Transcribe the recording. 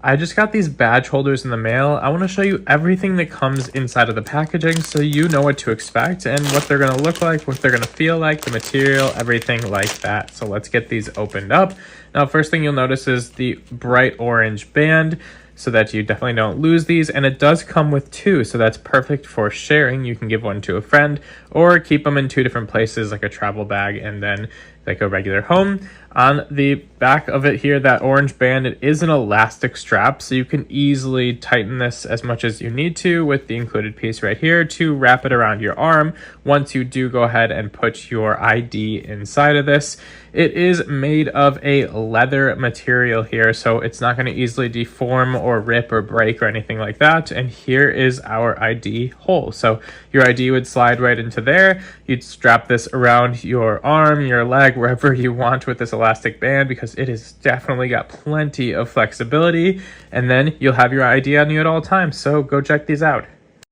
I just got these badge holders in the mail. I want to show you everything that comes inside of the packaging so you know what to expect and what they're going to look like, what they're going to feel like, the material, everything like that. So let's get these opened up. Now, first thing you'll notice is the bright orange band, so that you definitely don't lose these, and it does come with two, so that's perfect for sharing. You can give one to a friend or keep them in two different places, like a travel bag and then like a regular home. On the back of it here, that orange band, it is an elastic strap, so you can easily tighten this as much as you need to with the included piece right here to wrap it around your arm once you do go ahead and put your ID inside of this. It is made of a leather material here, so it's not going to easily deform or rip or break or anything like that. And here is our ID hole. So your ID would slide right into there. You'd strap this around your arm, your leg, wherever you want with this elastic band, because it has definitely got plenty of flexibility. And then you'll have your ID on you at all times. So go check these out.